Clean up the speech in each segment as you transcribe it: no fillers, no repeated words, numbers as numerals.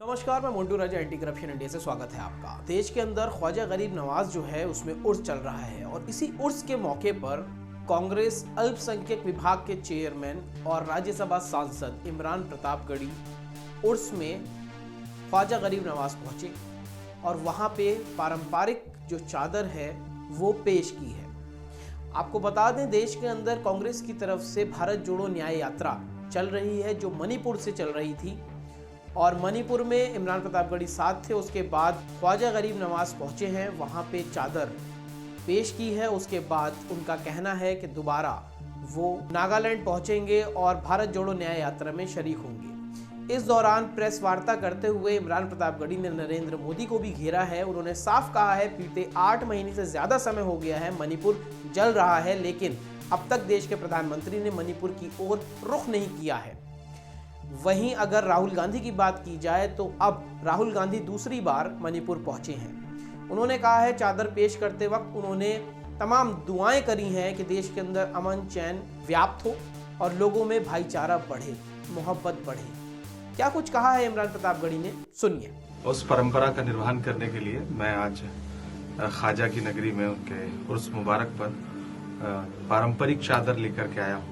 नमस्कार, मैं मोन्टू राजा, anti corruption India से स्वागत है आपका। देश के अंदर ख्वाजा गरीब नवाज जो है उसमें उर्स चल रहा है और इसी उर्स के मौके पर कांग्रेस अल्पसंख्यक विभाग के चेयरमैन और राज्यसभा सांसद इमरान प्रतापगढ़ी उर्स में ख्वाजा गरीब नवाज पहुंचे और वहां पे पारंपरिक जो चादर है वो पेश की है। आपको बता दें, देश के अंदर कांग्रेस की तरफ से भारत जोड़ो न्याय यात्रा चल रही है जो मणिपुर से चल रही थी और मणिपुर में इमरान प्रतापगढ़ी साथ थे। उसके बाद ख्वाजा गरीब नवाज पहुंचे हैं, वहां पे चादर पेश की है। उसके बाद उनका कहना है कि दोबारा वो नागालैंड पहुंचेंगे और भारत जोड़ो न्याय यात्रा में शरीक होंगे। इस दौरान प्रेस वार्ता करते हुए इमरान प्रतापगढ़ी ने नरेंद्र मोदी को भी घेरा है। उन्होंने साफ कहा है, बीते 8 महीने से ज्यादा समय हो गया है, मणिपुर जल रहा है, लेकिन अब तक देश के प्रधानमंत्री ने मणिपुर की ओर रुख नहीं किया है। वहीं अगर राहुल गांधी की बात की जाए तो अब राहुल गांधी दूसरी बार मणिपुर पहुंचे हैं। उन्होंने कहा है, चादर पेश करते वक्त उन्होंने तमाम दुआएं करी हैं कि देश के अंदर अमन चैन व्याप्त हो और लोगों में भाईचारा बढ़े, मोहब्बत बढ़े। क्या कुछ कहा है इमरान प्रतापगढ़ी ने, सुनिए। उस परंपरा का निर्वहन करने के लिए मैं आज ख्वाजा की नगरी में उनके उर्स मुबारक पर पारंपरिक चादर लेकर के आया हूँ,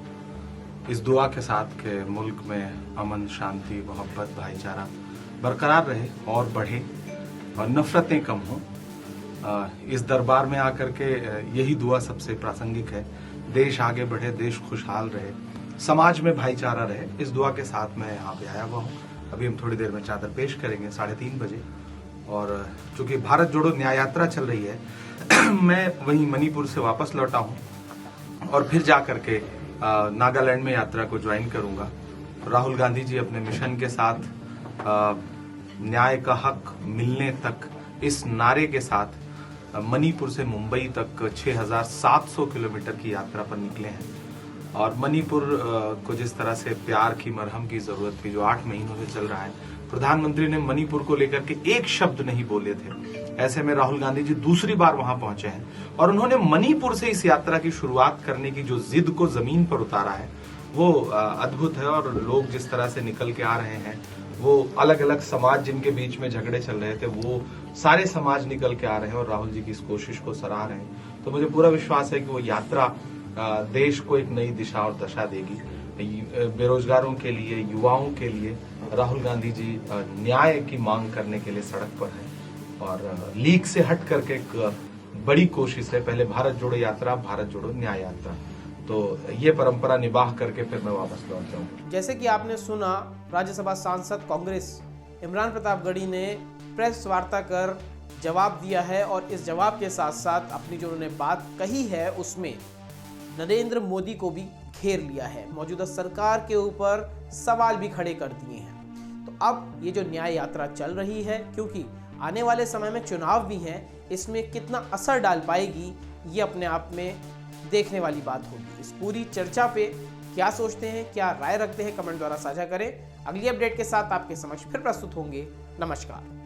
इस दुआ के साथ कि मुल्क में अमन, शांति, मोहब्बत, भाईचारा बरकरार रहे और बढ़े और नफरतें कम हों। इस दरबार में आकर के यही दुआ सबसे प्रासंगिक है। देश आगे बढ़े, देश खुशहाल रहे, समाज में भाईचारा रहे, इस दुआ के साथ मैं यहाँ पे आया हुआ हूँ। अभी हम थोड़ी देर में चादर पेश करेंगे 3:30 बजे। और चूंकि भारत जोड़ो न्याय यात्रा चल रही है मैं वहीं मणिपुर से वापस लौटा हूँ और फिर जा करके नागालैंड में यात्रा को ज्वाइन करूंगा। राहुल गांधी जी अपने मिशन के साथ न्याय का हक मिलने तक इस नारे के साथ मणिपुर से मुंबई तक 6,700 किलोमीटर की यात्रा पर निकले हैं। और मणिपुर को जिस तरह से प्यार की, मरहम की जरूरत थी जो 8 महीनों से चल रहा है, प्रधानमंत्री ने मणिपुर को लेकर के एक शब्द नहीं बोले थे। ऐसे में राहुल गांधी जी दूसरी बार वहां पहुंचे हैं और उन्होंने मणिपुर से इस यात्रा की शुरुआत करने की जो जिद को जमीन पर उतारा है वो अद्भुत है। और लोग जिस तरह से निकल के आ रहे हैं, वो अलग अलग समाज जिनके बीच में झगड़े चल रहे थे, वो सारे समाज निकल के आ रहे हैं और राहुल जी की इस कोशिश को सराह रहे हैं। तो मुझे पूरा विश्वास है कि वो यात्रा देश को एक नई दिशा और दशा देगी। बेरोजगारों के लिए, युवाओं के लिए राहुल गांधी जी न्याय की मांग करने के लिए सड़क पर हैं और लीग से हट करके एक बड़ी कोशिश है, पहले भारत जोड़ो यात्रा, भारत जोड़ो न्याय यात्रा। तो ये परंपरा निभाह करके फिर मैं वापस लौट जाऊंगा। जैसे कि आपने सुना, राज्यसभा सांसद कांग्रेस इमरान प्रतापगढ़ी ने प्रेस वार्ता कर जवाब दिया है और इस जवाब के साथ साथ अपनी जो उन्होंने बात कही है उसमें नरेंद्र मोदी को भी घेर लिया है, मौजूदा सरकार के ऊपर सवाल भी खड़े कर दिए हैं। तो अब ये जो न्याय यात्रा चल रही है, क्योंकि आने वाले समय में चुनाव भी हैं, इसमें कितना असर डाल पाएगी ये अपने आप में देखने वाली बात होगी। इस पूरी चर्चा पे क्या सोचते हैं, क्या राय रखते हैं, कमेंट द्वारा साझा करें। अगली अपडेट के साथ आपके समक्ष फिर प्रस्तुत होंगे। नमस्कार।